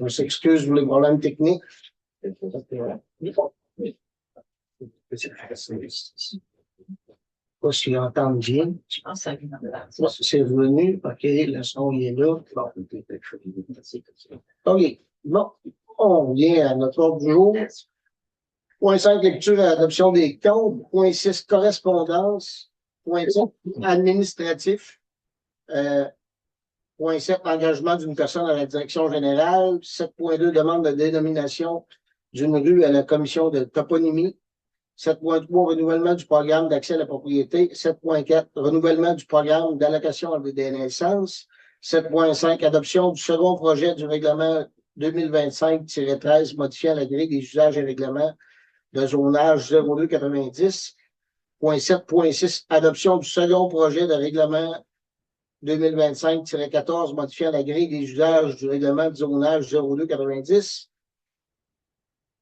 On s'excuse pour les problèmes techniques. Pas s'ils entendent bien. Je pense que ça vient C'est revenu. OK, le son il est là. Bon. OK. Bon. On vient à notre ordre du jour. Point 5, lecture et adoption des comptes. Point 6, correspondance. Point 7, administratif. Point 7, engagement d'une personne à la direction générale. 7.2, demande de dénomination d'une rue à la commission de toponymie. 7.3, renouvellement du programme d'accès à la propriété. 7.4, renouvellement du programme d'allocation des naissances. 7.5, adoption du second projet du règlement 2025-13 modifiant la grille des usages et règlements de zonage 0290. Point 7.6, adoption du second projet de règlement 2025-14 modifiant la grille des usages du règlement de zonage 0290.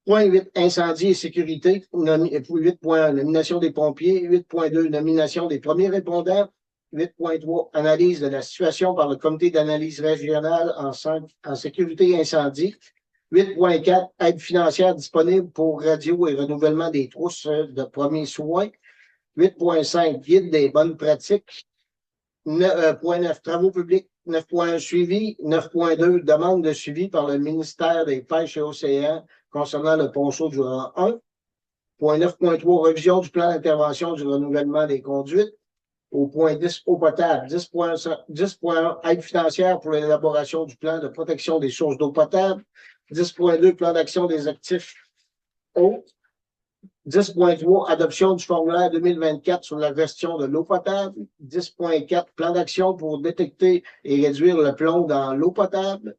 Point 8, incendie et sécurité. 8.1, nomination des pompiers. 8.2, nomination des premiers répondants. 8.3, analyse de la situation par le comité d'analyse régionale en sécurité et incendie. 8.4, aide financière disponible pour radio et renouvellement des trousses de premiers soins. 8.5, guide des bonnes pratiques. 9.9, travaux publics. 9.1, suivi. 9.2, demande de suivi par le ministère des Pêches et Océans concernant le ponceau du rang 1. Point 9.3, révision du plan d'intervention du renouvellement des conduites. Au point 10, eau potable. 10.1, aide financière pour l'élaboration du plan de protection des sources d'eau potable. 10.2, plan d'action des actifs eau. 10.3, adoption du formulaire 2024 sur la gestion de l'eau potable. 10.4, plan d'action pour détecter et réduire le plomb dans l'eau potable.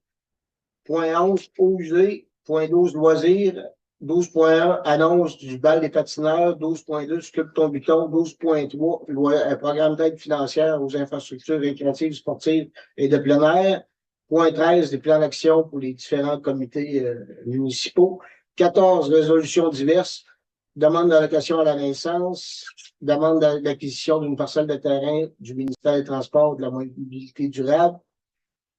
Point 11, eau usée. Point 12, loisirs. 12.1, annonce du bal des patineurs. 12.2, sculpte ton buton. 12.3, programme d'aide financière aux infrastructures récréatives, sportives et de plein air. Point 13, des plans d'action pour les différents comités municipaux. 14, résolutions diverses. Demande d'allocation à la naissance. Demande d'acquisition d'une parcelle de terrain du ministère des Transports et de la mobilité durable.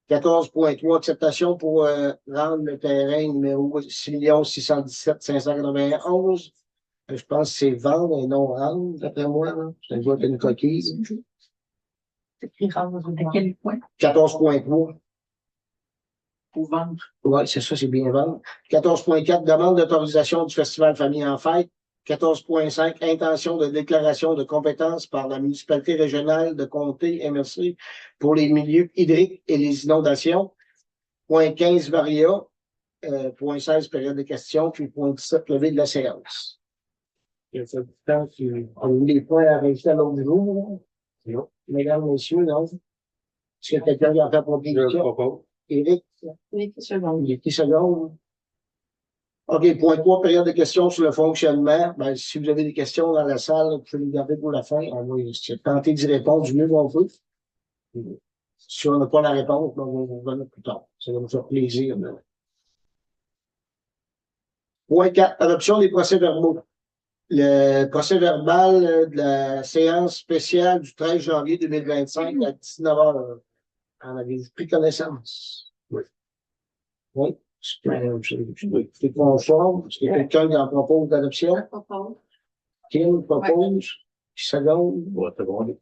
14.3, acceptation pour rendre le terrain numéro 6 617 591. Je pense que c'est vendre et non rendre, d'après moi. Ça doit être une coquille. C'est écrit rendre à quel point? 14.3. Pour vendre. Oui, c'est ça, c'est bien vendre. 14.4, demande d'autorisation du Festival Famille en Fête. 14.5, intention de déclaration de compétences par la municipalité régionale de Comté MRC pour les milieux hydriques et les inondations. Point 15, varia. Point 16, période de questions. Puis point 17, levée de la séance. Il y a fait du temps qu'on a eu des points à rajouter à l'autre jour. Non. Mesdames, messieurs, non. Est-ce que quelqu'un qui a fait proposition? Je propose. Éric? Oui, secondes. Il est qui secondes? OK, point 3, période de questions sur le fonctionnement. Ben, si vous avez des questions dans la salle, vous pouvez les garder pour la fin. On va tenter d'y répondre du mieux qu'on peut. Si on n'a pas la réponse, ben, on va revenir plus tard. Ça va nous faire plaisir. Mais... Point 4, adoption des procès-verbaux. Le procès-verbal de la séance spéciale du 13 janvier 2025 à 19h. En avez-vous pris connaissance? Oui. Oui. C'est conforme. Est-ce qu'il y a quelqu'un qui en propose d'adoption? Kim propose. Seconde. Ouais, c'est bon.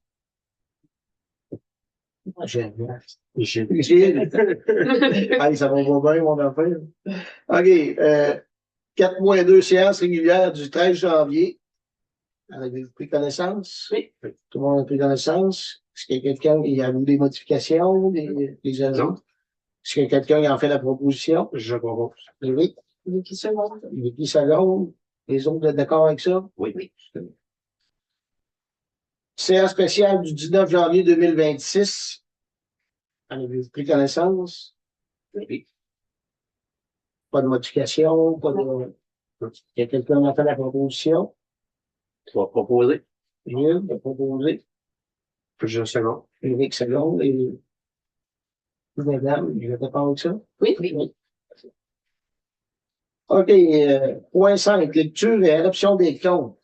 Allez, ça va bien, mon affaire. OK. 4.2, séance régulière du 13 janvier. Avez-vous pris connaissance? Oui. Tout le monde a pris connaissance. Est-ce qu'il y a quelqu'un qui a vu des modifications, des ajouts? Est-ce qu'il y a quelqu'un qui en fait la proposition? Je propose. Oui. Qui secondes? Qui seconde? Les autres êtes d'accord avec ça? Oui. Oui. Séance spéciale du 19 janvier 2026. En avez-vous pris connaissance? Oui. Pas de modification, pas de... Il y a quelqu'un qui a fait la proposition? Tu vas proposer. Gilles a proposé. Je seconde. Éric seconde et mesdames, je vais d'accord avec ça? Oui. Oui. OK. Point 5, lecture et adoption des comptes.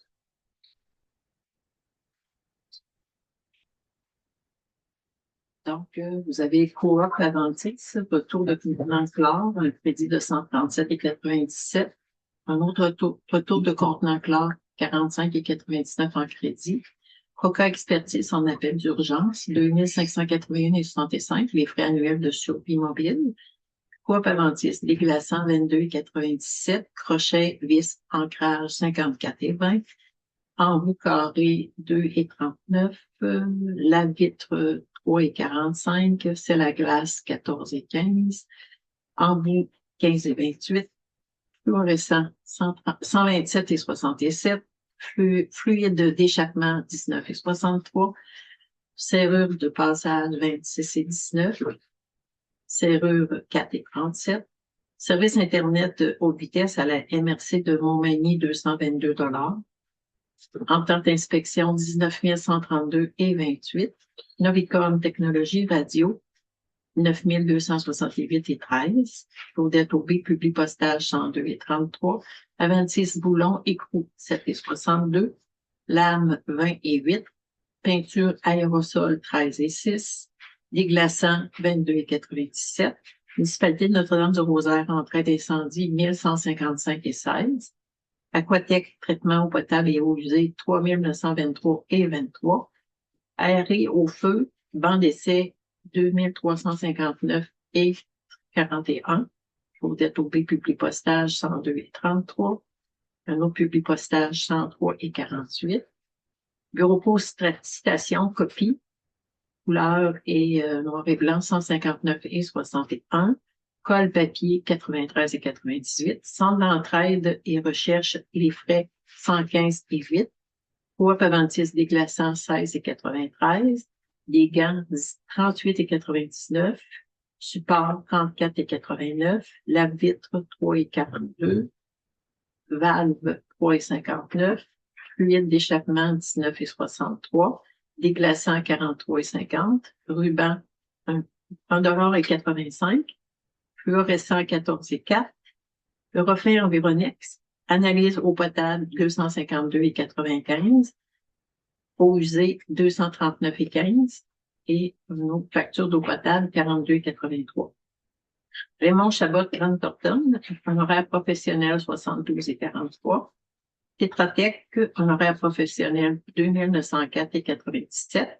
Donc, vous avez Coop Aventis, retour de contenant chlore, un crédit de 137,97. Un autre retour de contenant chlore, 45,99 en crédit. Coca Expertise en appel d'urgence, 2581,65, les frais annuels de survie mobile. Coop Aventis, déglaçant, 22,97. Crochet, vis, ancrage, 54,20. Embout carré, 2,39. La vitre, 3,45. C'est la glace, 14,15. Embout, 15,28. Fluorescent, 127,67. Fluide d'échappement, 19,63. Serrure de passage, 26,19. Serrure, 4,37. Service Internet haute vitesse à la MRC de Montmagny, 222 $. Entente d'inspection, 19 132,28. Novicom Technologie Radio, 9 268,13. Claudette Aubé, Publipostage, 102,33. Aventis Boulon, écrou, 7,62. Lame, 20,8. Peinture aérosol, 13,6. Déglaçant, 22,97. Municipalité de Notre-Dame-du-Rosaire, entrée d'incendie, 1155,16. Aquatec, traitement eau potable et eau usée, 3923,23. Aéré au feu, banc d'essai, 2359,41. Claudette Aubé, Publipostage, 102,33. Un autre Publipostage, 103,48. Bureau poste citation, copie, couleur et noir et blanc, 159,61. Colle papier, 93,98. Centre d'entraide et recherche, les frais, 115,8. Coop Aventis déglaçant, 16,93. Des gants, 38,99. Support, 34,89. Lave-vitre, 3,42. Valve, 3,59. Fluide d'échappement, 19,63. Déglaçant, 43,50. Ruban, 1,85 $. Fluorescent, 14,4. Le reflet Environex. Analyse eau potable, 252,95. Eau usée, 239,15. Et une autre facture d'eau potable, 42,83. Raymond Chabot, Grande Thornton, un horaire professionnel, 72,43. Tétratec, un horaire professionnel, 2904,97.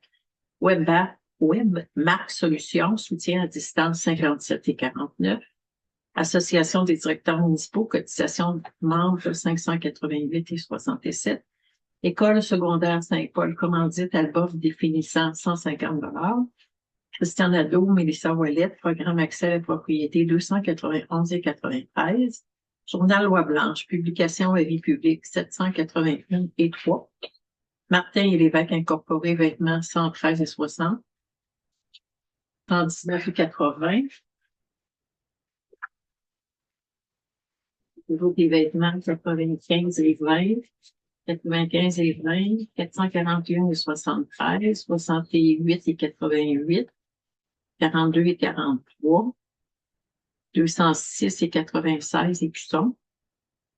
Webmark Solutions, soutien à distance, 57,49. Association des directeurs municipaux, cotisation membres, 588,67. École secondaire Saint-Paul, commandite Albof définissant, 150 $. Christian Nadeau, Mélissa Ouellette, programme accès à la propriété, 291,93. Journal Loi Blanche, publication à vie publique, 781,3. Martin et Lévesque Incorporé, vêtements, 113,60. 119,80. Niveau des vêtements, 95,20. 95,20. 441,73. 68,88. 42,43. 206,96 écussons.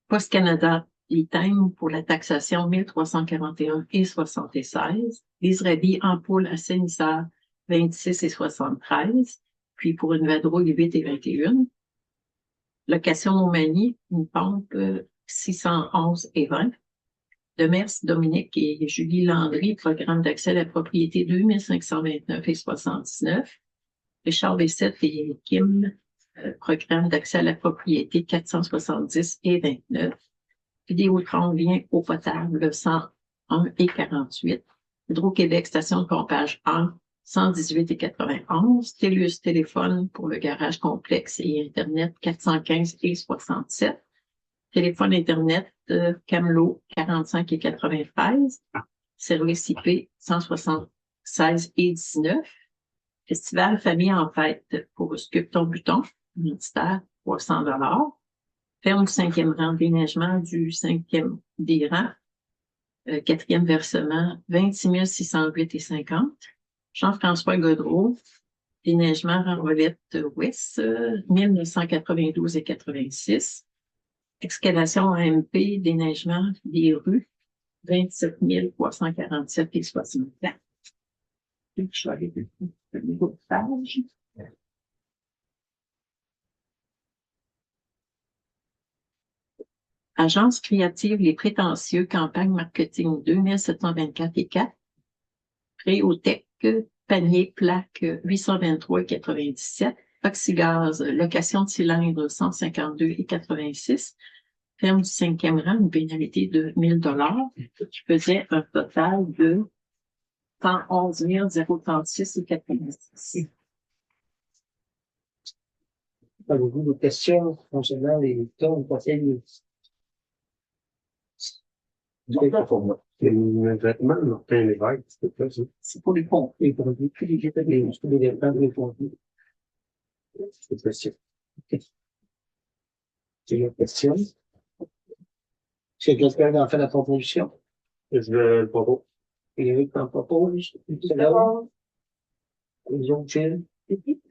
Poste Canada, item pour la taxation, 1341,76. L'Israéli, ampoule assainisseur, 26,73. Puis pour une vadrouille, 8,21. Location Montmagny, une pompe, 611,20. Demers, Dominique et Julie Landry, programme d'accès à la propriété, 2529,79. Richard Bessette et Kim, programme d'accès à la propriété, 470,29. Vidéotron vient eau potable, 101,48. Hydro-Québec, station de pompage 1, 118,91. TELUS, téléphone pour le garage complexe et Internet, 415,67. Téléphone Internet, Camelot, 45,93. Service IP, 176,19. Festival Famille en fête pour Sculpte ton buton, ministère, 300 $. Ferme du 5e rang, déneigement du 5e des rangs, 4e versement, 26 608,50. Jean-François Godreau, déneigement Renvolette Ouest, 1992,86. Excavation AMP, déneigement des rues, 27 347,64. Je vais aller Niveau de page. Agence créative Les Prétentieux, campagne marketing 2724 et 4. Préotech, panier, plaque 823,97. Oxygaz, location de cylindre 152 et 86. Ferme du 5e rang, une pénalité de 1000 $, qui faisait un total de 111 036 et 86. Avez-vous des questions concernant les tons de conseil? Pas pour moi. Le vêtement, Martin Lévesque, c'est pas ça. C'est pour les ponts. Les produits, tous les vêtements, les produits. C'est possible. C'est une question. C'est quelqu'un qui en fait la proposition. Je veux le propos. Éric en propose. C'est là. Les autres, Gilles.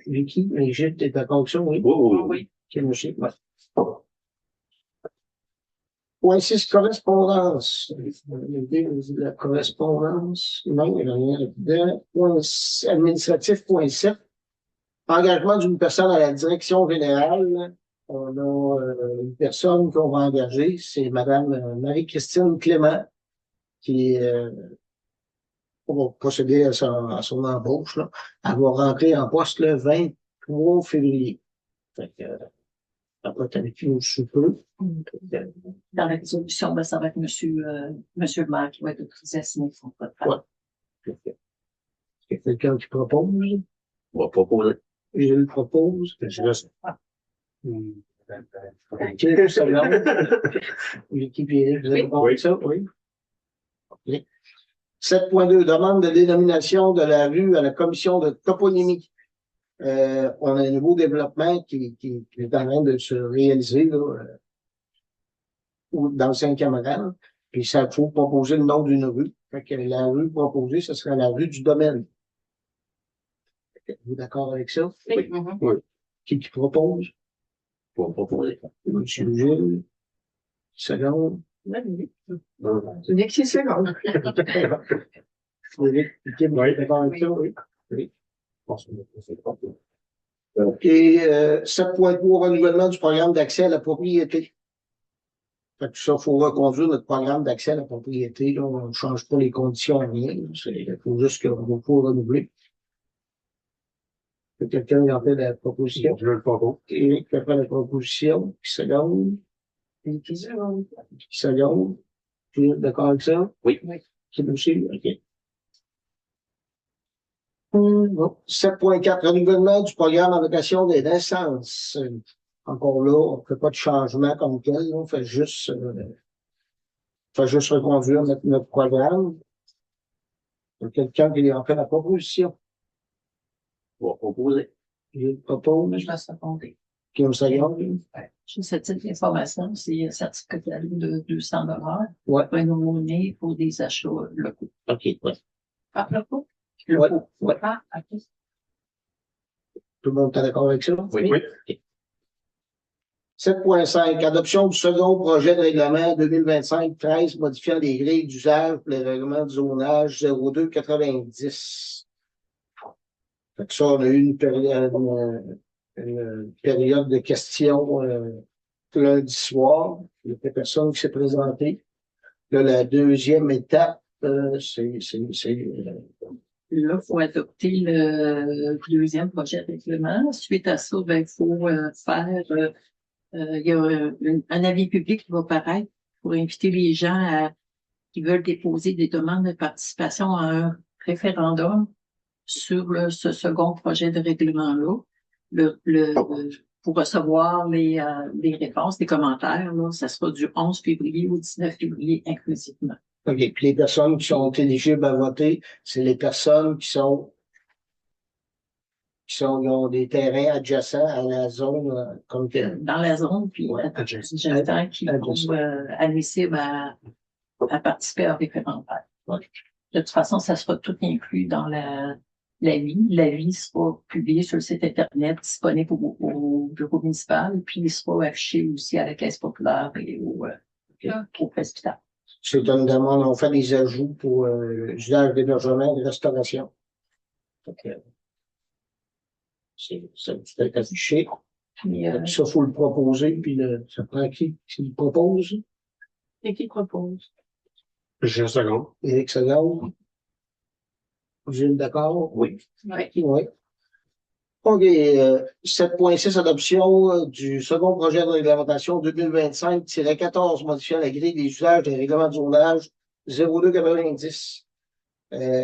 Vicky, et Gilles, t'es d'accord avec ça, oui? Oui. Ok, monsieur. Ouais. Point 6, correspondance. La correspondance. Non, il n'y a rien là-dedans. Point administratif, point 7. Engagement d'une personne à la direction générale. On a une personne qu'on va engager, c'est Madame Marie-Christine Clément, qui va procéder à son embauche. Là. Elle va rentrer en poste le 23 février. Fait que, elle va être avec nous sous peu. Dans la résolution, ben, ça va être monsieur le maire qui va être autorisé à signer son contrat. Ouais. Est-ce qu'il y a quelqu'un qui propose? On va proposer. Je le propose. Je laisse. Quelques secondes. L'équipe est vous êtes d'accord avec ça? Oui. OK. 7.2, demande de dénomination de la rue à la commission de toponymie. On a un nouveau développement qui est en train de se réaliser là, dans le 5e rang. Puis ça faut proposer le nom d'une rue. Fait que la rue proposée, ce serait la rue du domaine. Êtes-vous d'accord avec ça? Oui. Oui. Qui propose? On va proposer. Monsieur Gilles. Seconde. C'est bien que c'est seconde. Frédéric Piquet, vous êtes d'accord avec ça? Oui. Oui. Oui. Et 7.3, renouvellement du programme d'accès à la propriété. Fait que ça, il faut reconduire notre programme d'accès à la propriété. Là. On ne change pas les conditions, rien. Il faut juste qu'on faut renouveler. Quelqu'un qui en fait la proposition. Je veux le propos. Éric fait la proposition. Puis seconde. Puis seconde. Tu es d'accord avec ça? Oui. C'est aussi? OK. Bon. 7.4, renouvellement du programme en location des naissances. Encore là, on ne fait pas de changement comme tel. On fait juste reconduire notre programme. Il y a quelqu'un qui en fait la proposition. On va proposer. Je propose. Je vais se répondre. Qui me seconde. J'ai ce type d'information, c'est un certificat de 200 $. Ouais. Pour nous monnaie pour des achats locaux. OK, ouais. Ah, locaux? Ouais. Locaux. Ouais. Ah, OK. Tout le monde est d'accord avec ça? Oui. OK. 7.5, adoption du second projet de règlement 2025-13 modifiant les grilles d'usage pour les règlements de zonage 0290. Fait que ça, on a eu une période de questions lundi soir. Il y a des personnes qui s'est présentées. Là, la deuxième étape, c'est Là, il faut adopter le deuxième projet de règlement. Suite à ça, ben, il faut faire, il y a un avis public qui va paraître pour inviter les gens qui veulent déposer des demandes de participation à un référendum sur ce second projet de règlement-là. Pour recevoir les réponses, les commentaires, là, ça sera du 11 février au 19 février inclusivement. OK. Puis les personnes qui sont éligibles à voter, c'est les personnes qui ont des terrains adjacents à la zone comme telle. Dans la zone, puis j'entends qu'ils sont admissibles à participer au référendum. Ouais. De toute façon, ça sera tout inclus dans l'avis. L'avis sera publié sur le site Internet, disponible au bureau municipal, puis il sera affiché aussi à la Caisse populaire et au presbytère. C'est une demande, on fait des ajouts pour l'usage d'hébergement et de restauration. Okay. C'est affiché. Puis, Ça, il faut le proposer, puis ça prend qui le propose? et qui propose? J'ai un second. Éric Segal. Vous êtes d'accord? Oui. Oui. Oui. OK. 7.6, adoption du second projet de réglementation 2025-14 modifiant la grille des usages des règlements de zonage 0290.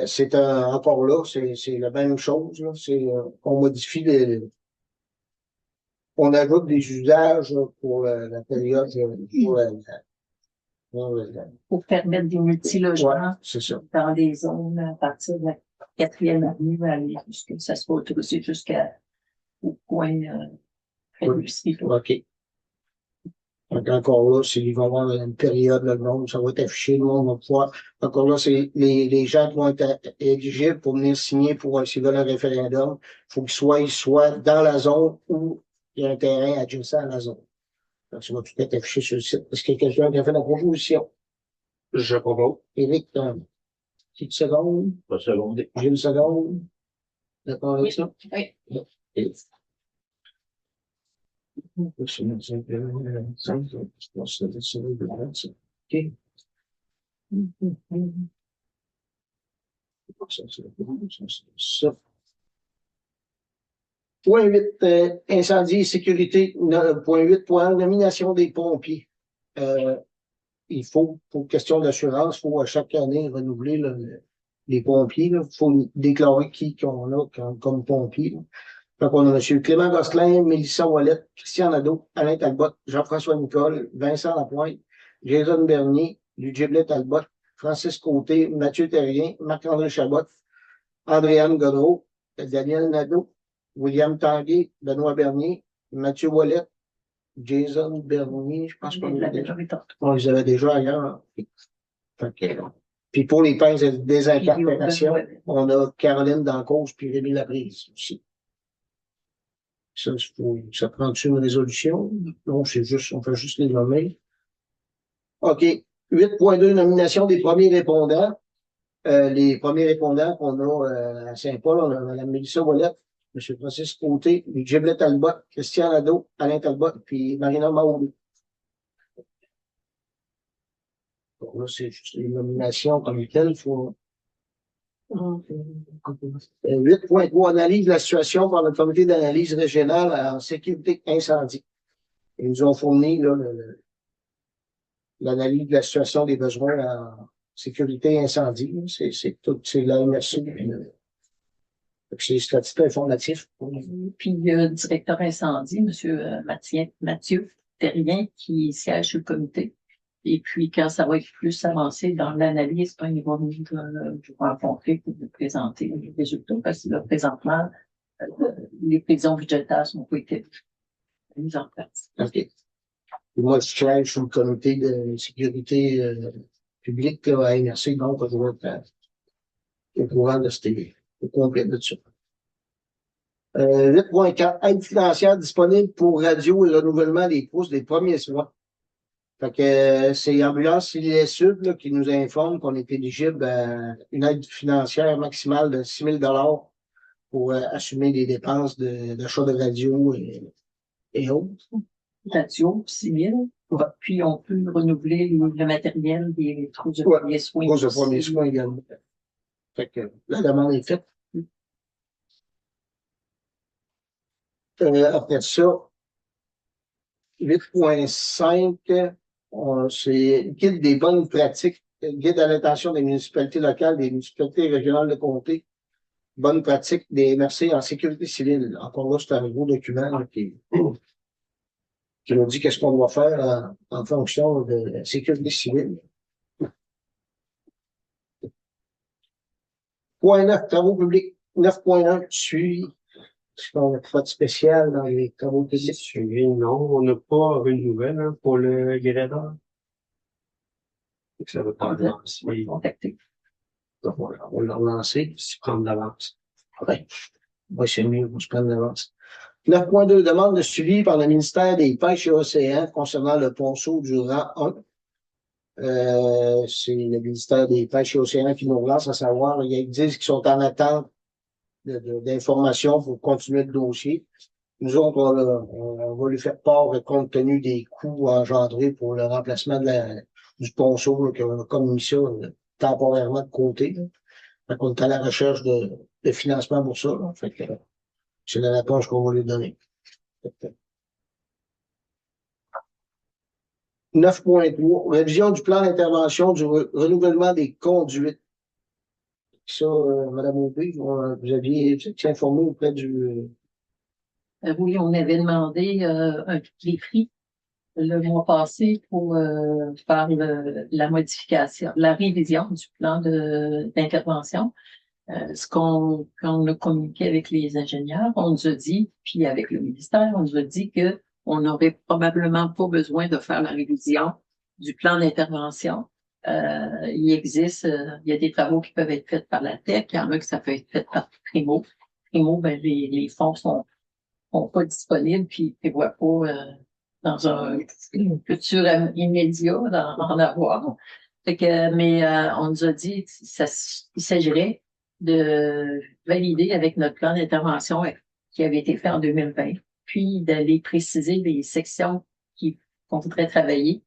C'est encore là, c'est la même chose. Là. On modifie on ajoute des usages pour la période Pour permettre des multilogements ouais, c'est ça. dans des zones à partir de la 4e avenue, aller jusqu'à ça soit autorisé jusqu'au point près du site. OK. Donc, encore là, il va y avoir une période, là, le monde, ça va être affiché, le monde va pouvoir. Encore là, c'est les gens qui vont être éligibles pour venir signer pour s'ils veulent un référendum. Il faut qu'ils soient dans la zone où il y a un terrain adjacent à la zone. Donc, ça va tout être affiché sur le site. Est-ce qu'il y a quelqu'un qui a fait la proposition? Je propose. Éric, petite seconde. Pas secondé. J'ai une seconde. D'accord avec ça? Oui. OK. Ça. Point 8, incendie et sécurité. Point 8.1, nomination des pompiers. Il faut, pour question d'assurance, il faut à chaque année renouveler les pompiers. Il faut déclarer qui qu'on a comme pompiers. Donc, on a M. Clément Gosselin, Mélissa Ouellette, Christian Nadeau, Alain Talbot, Jean-François Nicole, Vincent Lapointe, Jason Bernier, Ludgiblet Talbot, Francis Côté, Mathieu Terrien, Marc-André Chabot, Andréane Godreau, Daniel Nadeau, William Tanguay, Benoît Bernier, Mathieu Ouellette, Jason Bernier, je pense qu'on l'avait déjà été. on les avait déjà ailleurs. Puis pour les pinces de désincarcération, on a Caroline Dancause puis Rémi Laprise aussi. Ça prend-tu une résolution? Non, on fait juste les nommer. OK. 8.2, nomination des premiers répondants. Les premiers répondants qu'on a à Saint-Paul, on a Mme Mélissa Ouellette, M. Francis Côté, Giblet Talbot, Christian Nadeau, Alain Talbot, puis Marina Maoulou. Bon, là, c'est juste les nominations comme telles. Faut... 8.3, analyse de la situation par le comité d'analyse régionale en sécurité incendie. Ils nous ont fourni l'analyse de la situation des besoins en sécurité incendie. C'est la MRC. C'est statut informatif. Puis le directeur incendie, M. Mathieu Terrien, qui siège sur le comité. Et puis, quand ça va être plus avancé dans l'analyse, il va nous rencontrer pour nous présenter les résultats, parce que là, présentement, les prévisions budgétaires sont pas été mises en place. OK. Moi, je siège sur le comité de sécurité publique là, à MRC, donc je vais être au courant de au complet de ça. 8.4, aide financière disponible pour radio et renouvellement des pousses des premiers soins. Fait que c'est Ambulance Île Sud là, qui nous informe qu'on est éligible à une aide financière maximale de 6 000 pour assumer les dépenses d'achat de radio et autres. Radio, civil. Ouais. Puis on peut renouveler le matériel des trousses de premiers soins. Trousses de premiers soins également. Fait que la demande est faite. Après ça, 8.5, c'est guide des bonnes pratiques, guide à l'intention des municipalités locales, des municipalités régionales de comté, bonnes pratiques des MRC en sécurité civile. Encore là, c'est un gros document là, qui nous dit qu'est-ce qu'on doit faire en fonction de la sécurité civile. Point 9, travaux publics. 9.1, suivi. Est-ce qu'on n'a pas de spécial dans les travaux publics? Suivi, non, on n'a pas une nouvelle hein, pour le gradeur. Ça va pas lancer. Contacter. On va le relancer. Si prendre d'avance. Ouais. Ouais, c'est mieux, on se prendre d'avance. 9.2, demande de suivi par le ministère des Pêches et Océans concernant le ponceau du rang 1. C'est le ministère des Pêches et Océans qui nous relance à savoir, ils disent qu'ils sont en attente d'informations pour continuer le dossier. Nous autres, on va lui faire part compte tenu des coûts engendrés pour le remplacement du ponceau, qu'on a comme mis ça temporairement de côté. Fait qu'on est à la recherche de financement pour ça. Là. Fait que c'est la réponse qu'on va lui donner. 9.3, révision du plan d'intervention du renouvellement des conduites. Ça, Mme Aubé, vous aviez été informé auprès du... Oui, on avait demandé les prix le mois passé pour faire la modification, la révision du plan d'intervention. Quand on a communiqué avec les ingénieurs, on nous a dit, puis avec le ministère, on nous a dit que on n'aurait probablement pas besoin de faire la révision du plan d'intervention. Il existe, il y a des travaux qui peuvent être faits par la TEC, il y en a que ça peut être fait par Primo. Primo, ben, les fonds sont pas disponibles, puis ils ne prévoient pas dans un futur immédiat en avoir. Fait que, mais on nous a dit il s'agirait de valider avec notre plan d'intervention qui avait été fait en 2020, puis d'aller préciser les sections qu'on voudrait travailler.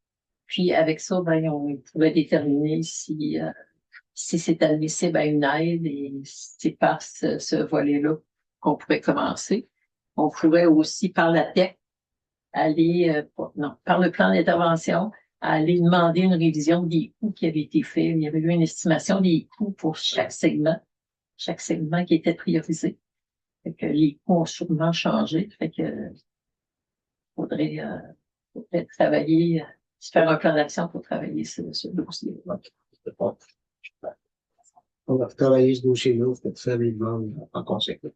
Puis avec ça, ben, on pourrait déterminer si c'est admissible à une aide et c'est par ce volet-là qu'on pourrait commencer. On pourrait aussi, par la TEC, aller, par le plan d'intervention, aller demander une révision des coûts qui avaient été faits. Il y avait eu une estimation des coûts pour chaque segment qui était priorisé. Fait que les coûts ont sûrement changé. Fait que faudrait travailler, se faire un plan d'action pour travailler ce dossier. On va travailler ce dossier-là, pour faire les demandes en conséquence.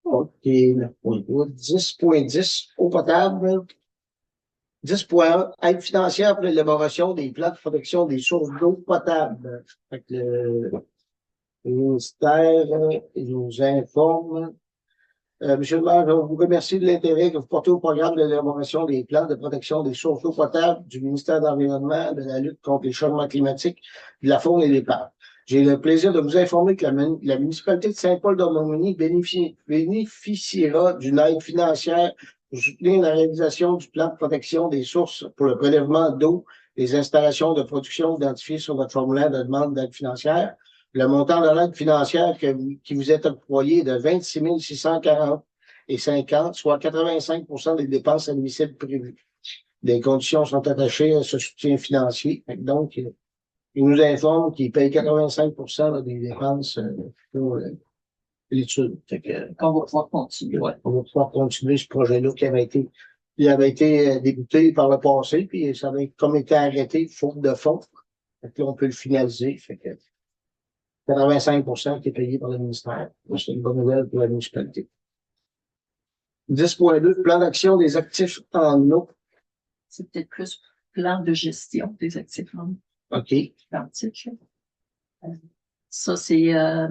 OK, 10.10, eau potable. 10.1, aide financière pour l'élaboration des plans de protection des sources d'eau potable. Fait que le ministère nous informe. Monsieur le maire, je vous remercie de l'intérêt que vous portez au programme de l'élaboration des plans de protection des sources d'eau potable du ministère de l'Environnement, de la lutte contre les changements climatiques, de la faune et des parcs. J'ai le plaisir de vous informer que la municipalité de Saint-Paul-de-Montigny bénéficiera d'une aide financière pour soutenir la réalisation du plan de protection des sources pour le prélèvement d'eau des installations de production identifiées sur votre formulaire de demande d'aide financière. Le montant de l'aide financière qui vous est octroyé est de 26 640 et 50, soit 85 des dépenses admissibles prévues. Des conditions sont attachées à ce soutien financier. Donc, il nous informe qu'il paye 85 des dépenses pour l'étude. On va pouvoir continuer. Ouais, on va pouvoir continuer ce projet-là qui avait été débuté par le passé, puis ça avait comme été arrêté, faute de fonds. Fait que là, on peut le finaliser. Fait que 85 qui est payé par le ministère. C'est une bonne nouvelle pour la municipalité. 10.2, plan d'action des actifs en eau. C'est peut-être plus plan de gestion des actifs en eau. OK. Ça, c'est la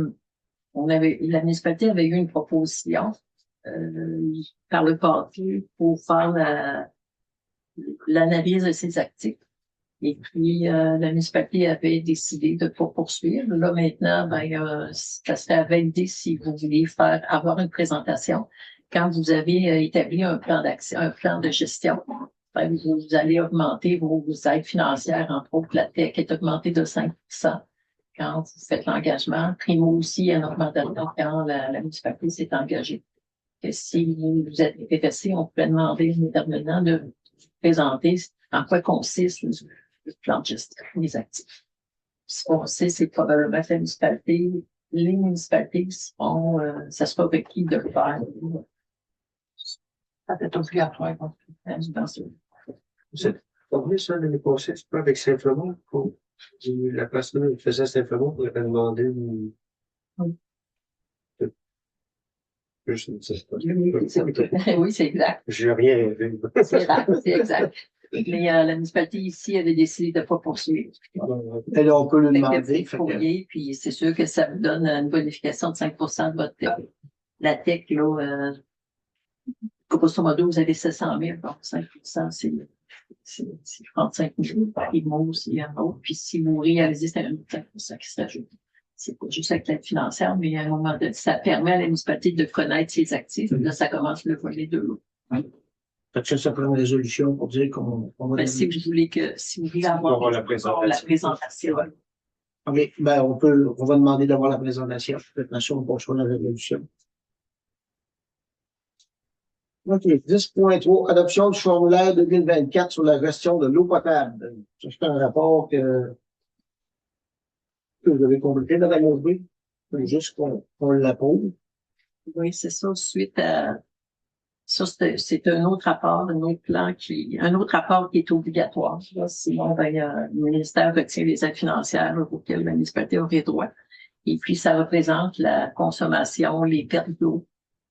municipalité avait eu une proposition par le passé pour faire l'analyse de ses actifs. Et puis, la municipalité avait décidé de ne pas poursuivre. Là, maintenant, ça serait validé si vous voulez avoir une présentation. Quand vous avez établi un plan d'action, un plan de gestion, vous allez augmenter vos aides financières, entre autres, la TEC est augmentée de 5% quand vous faites l'engagement. Primo aussi, une augmentation quand la municipalité s'est engagée. Que si vous êtes intéressé, on peut demander au intervenant de vous présenter en quoi consiste le plan de gestion des actifs. Ce qu'on sait, c'est probablement que les municipalités ça sera requis de le faire. Ça peut être obligatoire. C'est combien ça l'année passée, tu peux avec Saint-Flamand pour la personne qui faisait Saint-Flamand pour aller demander une. Oui. Je ne sais pas. Oui, c'est exact. J'ai rien rêvé. C'est exact. Mais la municipalité ici avait décidé de ne pas poursuivre. Et là, on peut le demander. Courrier, puis c'est sûr que ça vous donne une bonification de 5 de votre la TEC, là, grosso modo, vous avez 700 000, donc 5 c'est 35 000. Primo aussi, un autre. Puis si vous réalisez, c'est un 5 qui s'ajoute. c'est pas juste avec l'aide financière, mais à un moment donné, ça permet à la municipalité de connaître ses actifs. Là, ça commence le volet de l'eau. Fait que ça prend une résolution pour dire qu'on va Ben, si vous voulez avoir la présentation. OK, ben, on va demander d'avoir la présentation. Peut-être on va sur la résolution. OK, 10.3, adoption du formulaire 2024 sur la gestion de l'eau potable. Ça, c'est un rapport que vous avez complété, Mme Aubry. Juste qu'on l'approuve. Oui, c'est ça. Suite à ça, c'est un autre rapport, un autre rapport qui est obligatoire. Là, sinon, ben, le ministère retient les aides financières auxquelles la municipalité aurait droit. Et puis, ça représente la consommation, les pertes d'eau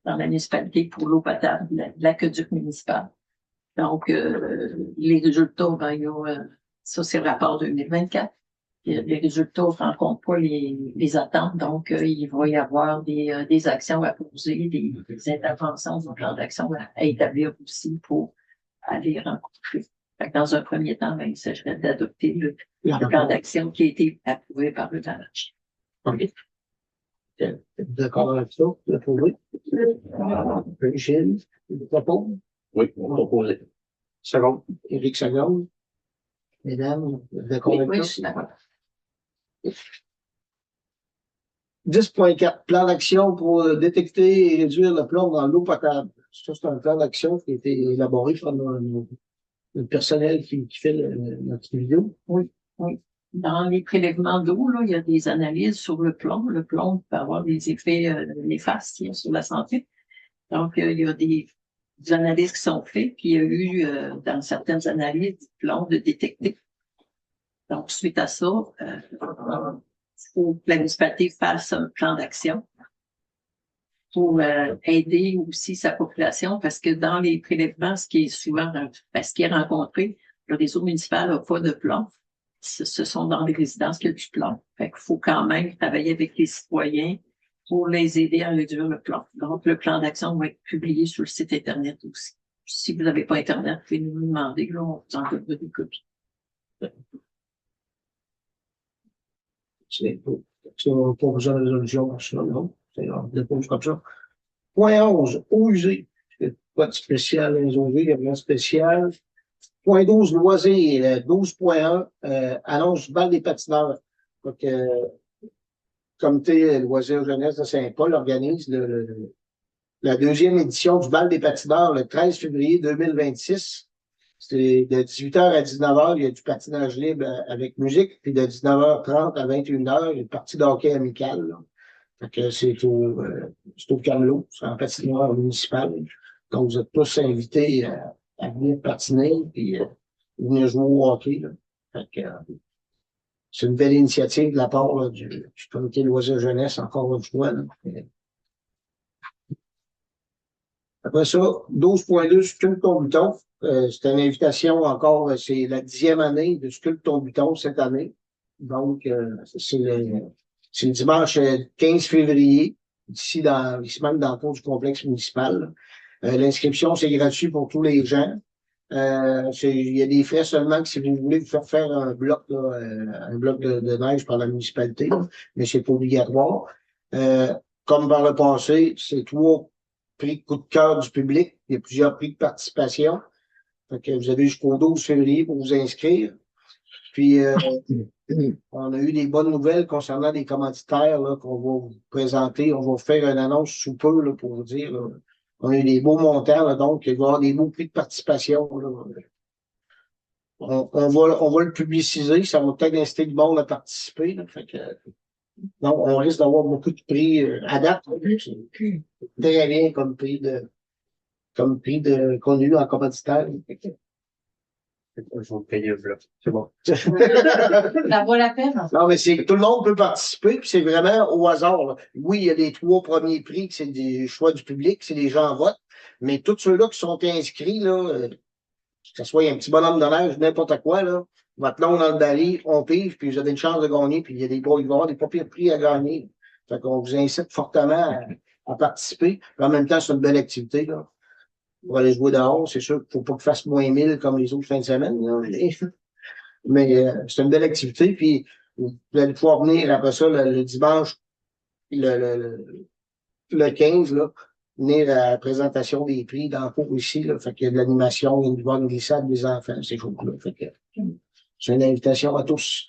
dans la municipalité pour l'eau potable, l'aqueduc municipal. Donc, les résultats, ben, ça, c'est le rapport 2024. Les résultats ne rendent compte pas les attentes, donc il va y avoir des actions à poser, des interventions, des plans d'action à établir aussi pour aller rencontrer. Fait que dans un premier temps, ben, il s'agirait d'adopter le plan d'action qui a été approuvé par le DANACH. OK. D'accord avec ça? Vous l'approuvez? Gilles, vous proposez? Oui, on va proposer. Second. Éric Seconde. Mesdames, vous êtes d'accord Oui, avec oui, ça? je suis d'accord. 10.4, plan d'action pour détecter et réduire le plomb dans l'eau potable. Ça, c'est un plan d'action qui a été élaboré par le personnel qui fait notre vidéo. Oui, oui. Dans les prélèvements d'eau, là, il y a des analyses sur le plomb. Le plomb peut avoir des effets néfastes là, sur la santé. Donc, il y a des analyses qui sont faites, puis il y a eu, dans certaines analyses, du plomb de détecter. Donc, suite à ça, il faut que la municipalité fasse un plan d'action pour aider aussi sa population, parce que dans les prélèvements, ce qui est souvent, ce qui est rencontré, le réseau municipal n'a pas de plomb. Ce sont dans les résidences qu'il y a du plomb. Fait qu'il faut quand même travailler avec les citoyens pour les aider à réduire le plomb. Donc, le plan d'action va être publié sur le site Internet aussi. Si vous n'avez pas Internet, vous pouvez nous demander, là, on vous en donne des copies. C'est pas besoin de résolution pour ça, non? On dépose comme ça. Point 11, eau usée. C'est pas de spécial, les eaux usées, il n'y a rien de spécial. Point 12, loisirs. 12.1, annonce du bal des patineurs. Donc, comité loisirs jeunesse de Saint-Paul organise la deuxième édition du bal des patineurs le 13 février 2026. C'est de 18h à 19h, il y a du patinage libre avec musique, puis de 19h30 à 21h, il y a une partie de hockey amical. Là. Fait que c'est au Camelot, c'est en patinoire municipal. Donc, vous êtes tous invités à venir patiner, puis venir jouer au hockey. Là. Fait que, c'est une belle initiative de la part là, du comité loisirs jeunesse, encore une fois. Là. Après ça, 12.2, Sculpte ton bouton. C'est une invitation encore, c'est la 10e année de Sculpte ton bouton cette année. Donc, c'est le dimanche 15 février, ici même dans le cours du complexe municipal. L'inscription, c'est gratuit pour tous les gens. Il y a des frais seulement que si vous voulez vous faire un bloc de neige par la municipalité, là, mais c'est pas obligatoire. Comme par le passé, c'est 3 prix coup de cœur du public. Il y a plusieurs prix de participation. Fait que vous avez jusqu'au 12 février pour vous inscrire. Puis, on a eu des bonnes nouvelles concernant des commanditaires là, qu'on va vous présenter. On va vous faire une annonce sous peu là, pour vous dire. Là. On a eu des beaux montants, là, donc il va y avoir des beaux prix de participation. Là. On va le publiciser. Ça va peut-être inciter le monde à participer. Là. Fait que, donc, on risque d'avoir beaucoup de prix à date. C'est très bien comme prix qu'on a eu en commanditaire. Il faut payer le bloc. C'est bon. Ça vaut la peine. Non, mais c'est tout le monde peut participer, puis c'est vraiment au hasard. Là. Oui, il y a les 3 premiers prix, que c'est des choix du public, c'est les gens votent, mais tous ceux-là qui sont inscrits, là, que ce soit un petit bonhomme de neige, n'importe quoi, là, votre nom dans le baril, on pige, puis vous avez une chance de gagner, puis il y a des il va y avoir des pas pires prix à gagner. Fait qu'on vous incite fortement à participer. Puis en même temps, c'est une belle activité, là. Pour aller jouer dehors, c'est sûr qu'il ne faut pas qu'il fasse moins 1000 comme les autres fins de semaine. Là. Mais c'est une belle activité. Puis Vous allez pouvoir venir après ça le dimanche, le 15, là, venir à la présentation des prix dans le cours ici, là. Fait qu'il y a de l'animation, il y a une bonne glissade des enfants, ces jours-là. Fait que c'est une invitation à tous.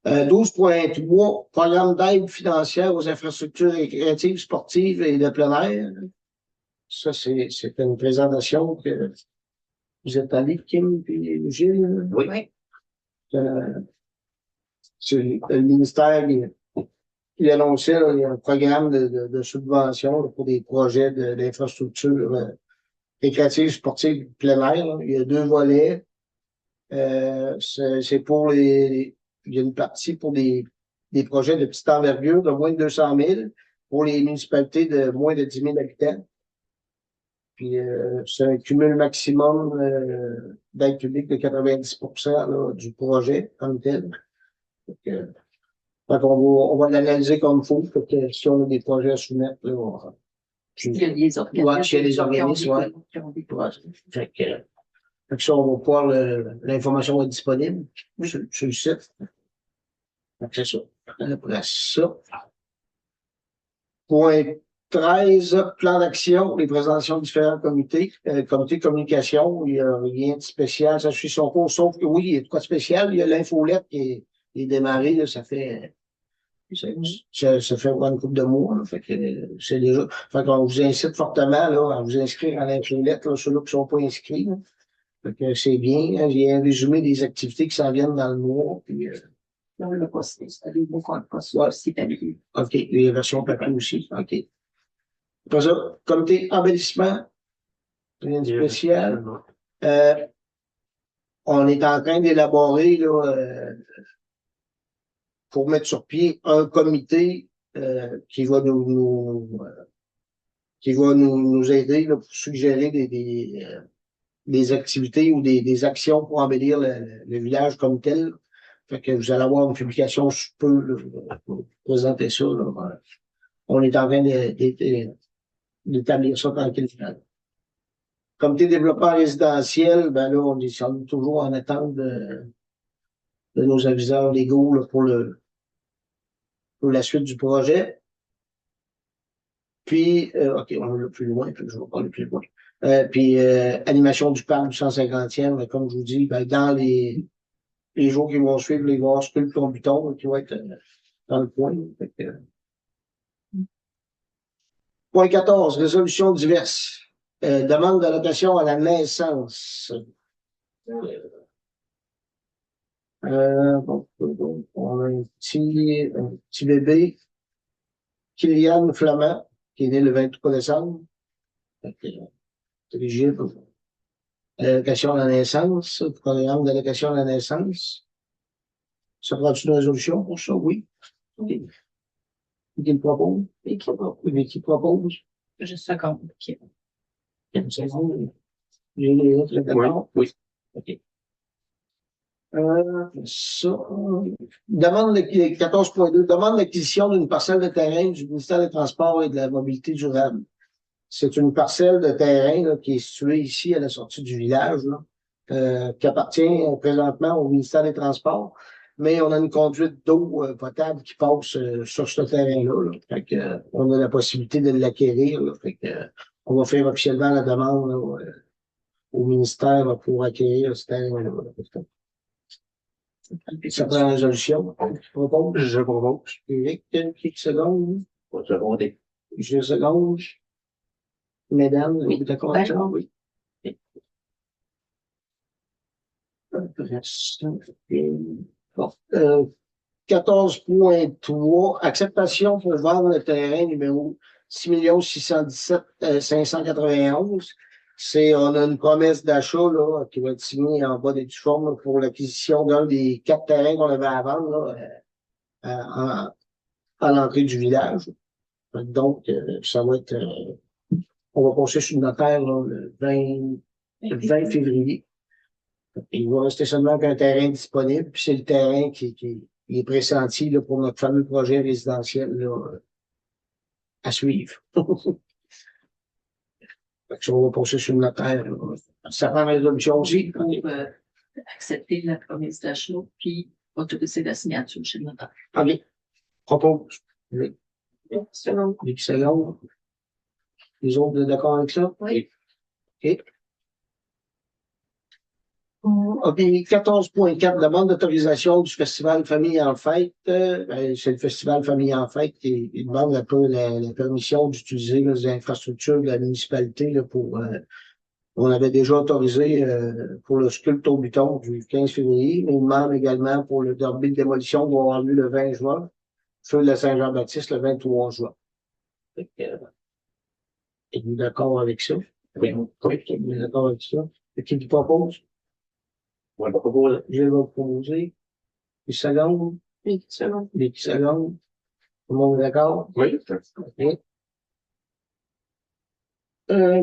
12.3, programme d'aide financière aux infrastructures récréatives, sportives et de plein air. Ça, c'est une présentation que vous êtes allé, Kim et Gilles. Oui. C'est le ministère qui annonçait là, il y a un programme de subvention là, pour des projets d'infrastructures récréatives, sportives, plein air. Là. Il y a 2 volets. C'est pour il y a une partie pour des projets de petite envergure de moins de 200 000 pour les municipalités de moins de 10 000 habitants. Puis c'est un cumul maximum d'aide publique de 90% là, du projet comme tel. Donc, on va l'analyser comme il faut. Si on a des projets à soumettre, là, Il y a des organismes. Ouais, chez les organismes, ouais. Fait que ça, on va pouvoir l'information est disponible sur le site. Donc, c'est ça. Après ça. Point 13, plan d'action, les présentations de différents comités. Comité de communication, il n'y a rien de spécial. Ça suit son cours, sauf que oui, il y a de quoi de spécial. Il y a l'infolette qui est démarrée, là, ça fait une couple de mois. Là, fait que c'est déjà. Fait qu'on vous incite fortement là, à vous inscrire à l'infolette, là, ceux-là qui ne sont pas inscrits. Là. Fait que c'est bien. Hein, j'ai un résumé des activités qui s'en viennent dans le mois. Puis, On l'a posté, c'est allé beaucoup de postes ouais. aussi papier. OK. Les versions papier aussi. OK. Après ça, comité embellissement. Rien de spécial. On est en train d'élaborer là, pour mettre sur pied un comité qui va nous aider là, pour suggérer des activités ou des actions pour embellir le village comme tel. Fait que vous allez avoir une publication sous peu là, pour présenter ça. Là. On est en train d'établir ça tranquillement. Comité développement résidentiel, ben là, on est toujours en attente de nos aviseurs légaux là, pour la suite du projet. Puis, OK, on va plus loin, puis je vais parler plus loin. Puis, animation du parc du 150e, comme je vous dis, ben, dans les jours qui vont suivre, il va y avoir Sculpte ton buton qui va être dans le coin. Point 14, résolution diverses. Demande d'allocation à la naissance. Bon, on a un petit bébé, Kylian Flamand, qui est né le 23 décembre. Éligible à l'allocation à la naissance, programme d'allocation à la naissance. Ça prend-tu une résolution pour ça? Oui. Okay. Qui le propose? Et qui propose? Je sais comment. J'ai les autres d'accord? Oui. OK. Ça, demande 14.2, demande d'acquisition d'une parcelle de terrain du ministère des Transports et de la Mobilité durable. C'est une parcelle de terrain là, qui est située ici à la sortie du village, là, qui appartient présentement au ministère des Transports, mais on a une conduite d'eau potable qui passe sur ce terrain-là. Là. Fait que, on a la possibilité de l'acquérir. Là. Fait que, on va faire officiellement la demande là, au ministère là, pour acquérir ce terrain-là. Ça prend une résolution. Je propose. Eric, quelques secondes. Je seconde. Mesdames, vous êtes d'accord avec ça? Oui. 14.3, acceptation pour vendre le terrain numéro 6 617 591. On a une promesse d'achat là, qui va être signée en bas des formes pour l'acquisition d'un des 4 terrains qu'on avait à vendre là, à l'entrée du village. Donc, ça va être... on va passer sur le notaire là, le 20 février. Il va rester seulement qu'un terrain disponible, puis c'est le terrain qui est pressenti là, pour notre fameux projet résidentiel là, à suivre. On va passer sur le notaire. Là. Ça prend une résolution aussi. Pour accepter la promesse d'achat, puis autoriser la signature chez le notaire. OK. Propose. Oui. Selon. Excellent. Les autres, vous êtes d'accord avec ça? Oui. OK. OK, 14.4, demande d'autorisation du Festival Famille en Fête. C'est le Festival Famille en Fête qui demande un peu la permission d'utiliser les infrastructures de la municipalité là, pour. On avait déjà autorisé pour le sculpte au buton du 15 février, mais il demande également pour le derby de démolition qui va avoir lieu le 20 juin, feu de la Saint-Jean-Baptiste le 23 juin. Êtes-vous d'accord avec ça? Oui. Êtes-vous d'accord avec ça? Qui vous propose? Je vais vous proposer. Les secondes? Les secondes. Les secondes. Tout le monde est d'accord? Oui. OK.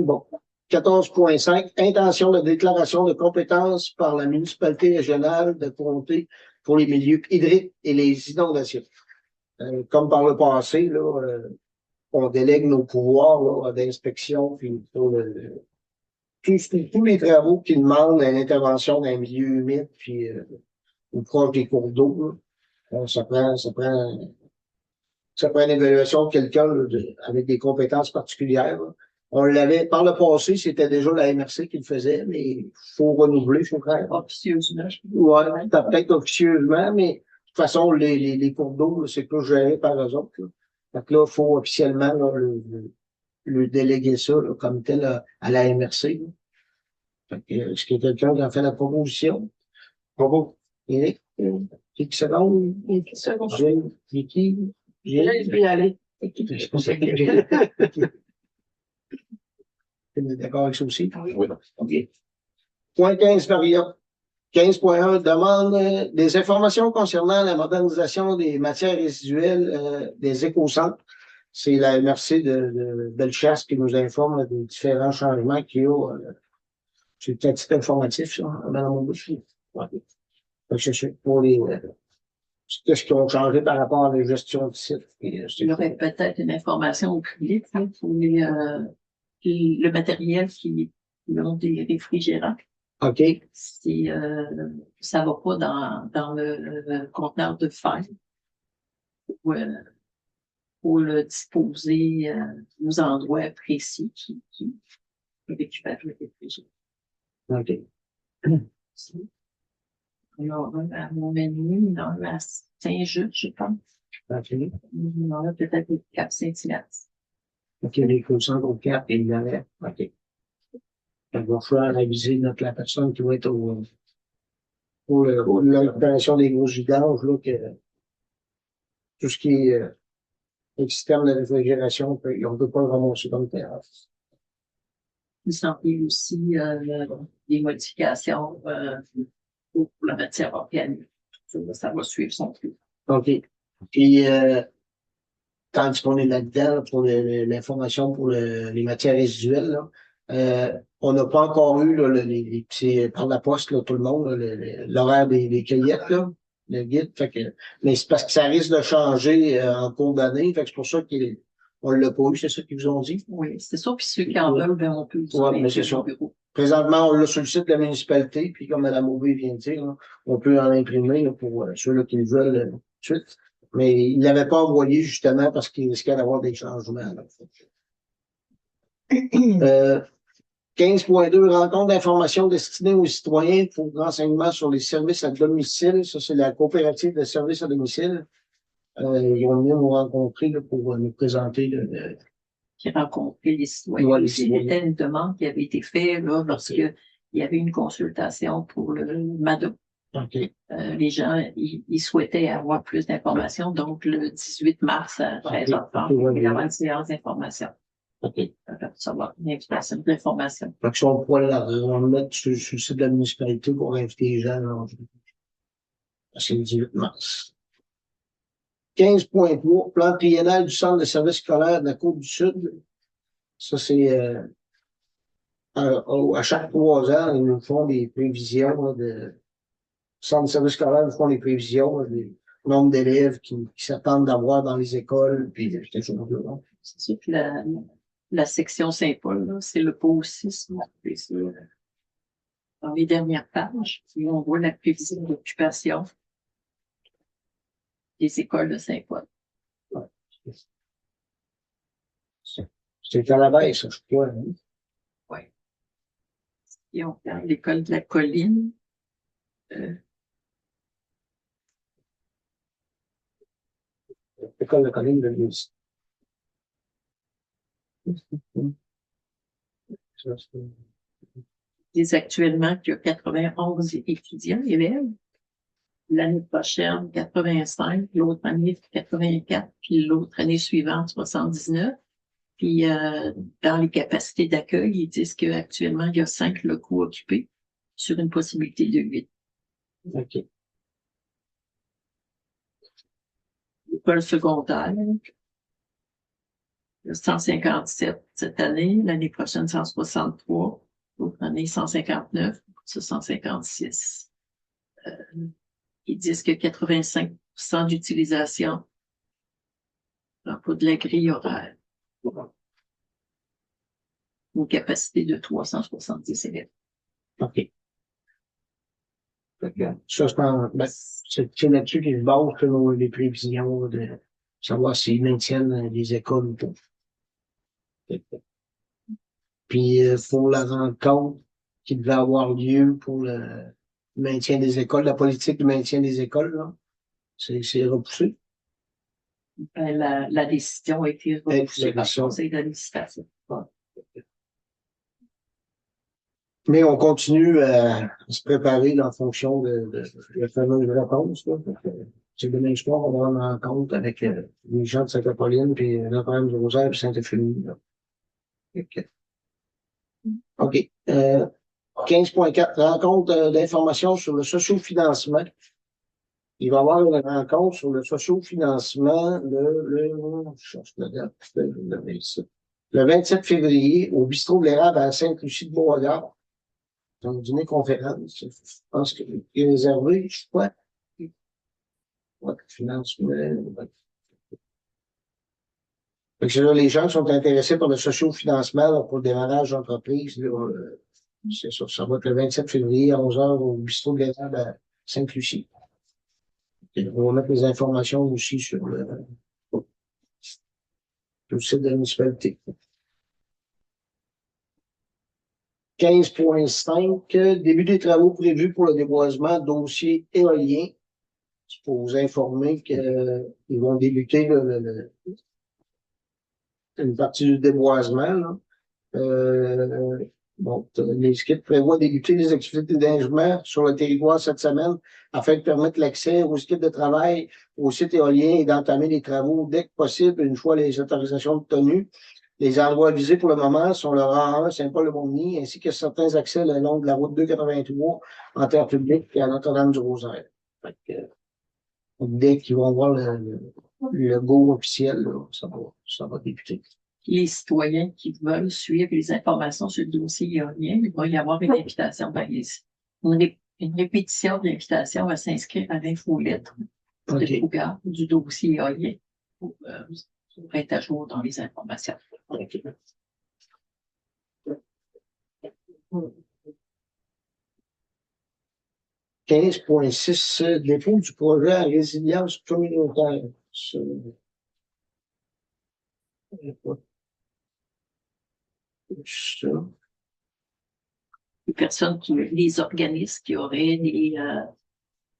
Bon. 14.5, intention de déclaration de compétences par la municipalité régionale de comté pour les milieux hydriques et les inondations. Comme par le passé, là, on délègue nos pouvoirs d'inspection puis pour tous les travaux qui demandent une intervention dans un milieu humide puis ou proche des cours d'eau. Ça prend une évaluation de quelqu'un avec des compétences particulières. Là. On l'avait, par le passé, c'était déjà la MRC qui le faisait, mais il faut renouveler, je crois. Officieusement. Ouais, peut-être officieusement, mais de toute façon, les cours d'eau, c'est pas géré par eux autres. Là. Donc là, il faut officiellement là, le déléguer ça là, comme tel à la MRC. Là. Fait que, est-ce qu'il y a quelqu'un qui a fait la proposition? Bravo. Éric? Qui seconde? Gilles? Vicky? Gilles? Je vais y aller. Vous êtes d'accord avec ça aussi? Oui. OK. Point 15, variable. 15.1, demande des informations concernant la modernisation des matières résiduelles des écocentres. C'est la MRC de Bellechasse qui nous informe des différents changements qu'il y a. C'est un petit informatif, ça, Mme Aubouche. Ouais. C'est pour les. Qu'est-ce qu'ils ont changé par rapport à la gestion du site? Il y aurait peut-être une information au public hein, pour le matériel qui ont des réfrigérants. OK. Si ça va pas dans le conteneur de fer, pour le disposer aux endroits précis qui récupèrent le réfrigérant. OK. Il y en a un à Montmagny, il y en a un à Saint-Just, je pense. OK. Il y en a peut-être au Cap-Saint-Hilaire. OK, les coussins au cap et le navet. OK. On va falloir réviser la personne qui va être pour l'opération des grosses vidanges, là, que tout ce qui est système de réfrigération, on ne peut pas le ramasser comme terrasse. Vous sentez aussi des modifications pour la matière organique. Ça va suivre son truc. OK. Puis, tandis qu'on est là-dedans, pour l'information pour les matières résiduelles, là, on n'a pas encore eu, là, c'est par la poste, là, tout le monde, l'horaire des cueillettes, là, le guide. Fait que, mais c'est parce que ça risque de changer en cours d'année. Fait que c'est pour ça qu'on l'a pas eu, c'est ça qu'ils vous ont dit? Oui, c'est ça. Puis ceux qui en veulent, ben, on peut Ouais, mais c'est ça. Présentement, on l'a sur le site de la municipalité, puis comme Mme Aubé vient de dire, là, on peut en imprimer là, pour ceux-là qui le veulent tout de suite. Mais il ne l'avait pas envoyé justement parce qu'il risquait d'avoir des changements. 15.2, rencontre d'information destinée aux citoyens pour renseignements sur les services à domicile. Ça, c'est la coopérative de services à domicile. Ils ont venu nous rencontrer là, pour nous présenter qui rencontrait les citoyens. Ouais, C'était une demande qui avait été faite là, lorsque il y avait une consultation pour le MADO. Okay. Les gens, ils souhaitaient avoir plus d'informations. Donc, le 18 mars à 13h30, il y avait une séance d'information. OK. Ça va, une invitation d'information. Donc, si on pourrait la remettre sur le site de la municipalité pour inviter les gens, là, c'est le 18 mars. 15.3, plan triennal du centre de services scolaires de la Côte-du-Sud. Ça, c'est à chaque 3 ans, ils nous font des prévisions là, de centre de services scolaires, nous font des prévisions là, du nombre d'élèves qui s'attendent d'avoir dans les écoles, puis quelque chose de là. C'est sûr que la section Saint-Paul, c'est le pot aussi, dans les dernières pages, on voit la prévision d'occupation. des écoles de Saint-Paul. C'est à la baisse, je crois. Hein? Oui. Et on regarde l'école de la Colline. L'école de Colline de l'Université. Dis actuellement qu'il y a 91 étudiants, élèves. L'année prochaine, 85, l'autre année, 84, puis l'autre année suivante, 79. Puis dans les capacités d'accueil, ils disent qu'actuellement, il y a 5 locaux occupés sur une possibilité de 8. OK. L'école secondaire, il y a 157 cette année, l'année prochaine, 163, l'autre année, 159, ça, 156. Ils disent que 85% d'utilisation pour de la grille horaire. Une capacité de 370 élèves. OK. Ça, c'est là-dessus qu'ils se basent que les prévisions de savoir s'ils maintiennent les écoles ou pas. Puis, pour la rencontre qui devait avoir lieu pour le maintien des écoles, la politique de maintien des écoles, là, c'est repoussé. La décision a été repoussée par le conseil d'administration. Mais on continue à se préparer là, en fonction de la fameuse réponse. C'est demain soir, on va avoir une rencontre avec les gens de Sainte-Apolline, puis Notre-Dame-du-Rosaire, puis Sainte-Euphémie. OK. 15.4, rencontre d'information sur le sociofinancement. Il va y avoir une rencontre sur le sociofinancement le 27 février au bistrot de l'Érable à Sainte-Lucie-de-Beauregard. Dans le dîner conférence. Je pense qu'il est réservé, je crois. Ouais, financement. Fait que là, les gens qui sont intéressés par le socio-financement là, pour le démarrage d'entreprise, c'est ça. Ça va être le 27 février à 11h au bistrot de l'Érable à Sainte-Lucie. On va mettre les informations aussi sur le site de la municipalité. 15.5, début des travaux prévus pour le déboisement dossier éolien. Pour vous informer qu'ils vont débuter une partie du déboisement. Là. Les scripts prévoient débuter les activités d'ingénieur sur le territoire cette semaine afin de permettre l'accès aux équipes de travail au site éolien et d'entamer les travaux dès que possible une fois les autorisations obtenues. Les endroits visés pour le moment sont le rang 1, Saint-Paul-le-Mont-Denis, ainsi que certains accès le long de la route 283 en terre publique et à Notre-Dame-du-Rosaire. Dès qu'ils vont voir le go officiel, là, ça va débuter. Les citoyens qui veulent suivre les informations sur le dossier éolien, il va y avoir une invitation. Une répétition de l'invitation va s'inscrire à l'infolettre de Fougas du dossier éolien pour être à jour dans les informations. Okay. 15.6, dépôt du projet à résilience communautaire. Les organismes qui auraient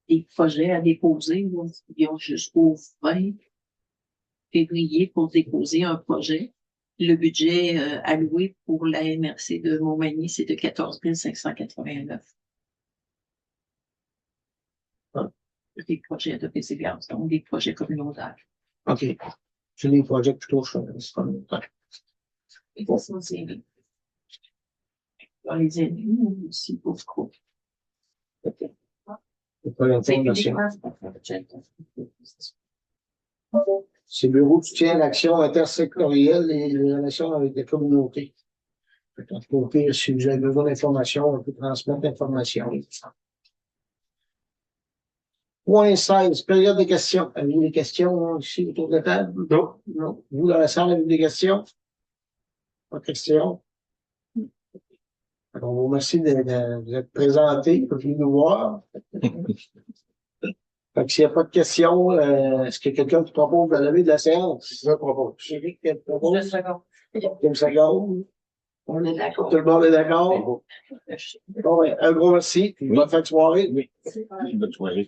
des projets à déposer, ils ont jusqu'au 20 février pour déposer un projet. Le budget alloué pour la MRC de Montmagny, c'est de 14 589. Des projets de résilience, donc des projets communautaires. OK. C'est des projets plutôt communautaires. Et ça, c'est dans les élus aussi pour ce groupe. C'est le bureau de soutien à l'action intersectorielle et les relations avec les communautés. Au pire, si vous avez besoin d'informations, on peut transmettre l'information. Point 16, période de questions. Avez-vous des questions ici autour de la table? Non. Non. Vous, dans la salle, avez-vous des questions? Pas de questions? On vous remercie d'être présenté, de venir nous voir. Fait que s'il n'y a pas de questions, est-ce que quelqu'un qui propose de lever de la séance? Je propose. Éric, qui propose? Deux secondes. Kim Seconde. On est d'accord. Tout le monde est d'accord? Bon, ben, un gros merci. Bonne fin de soirée. Bonne soirée.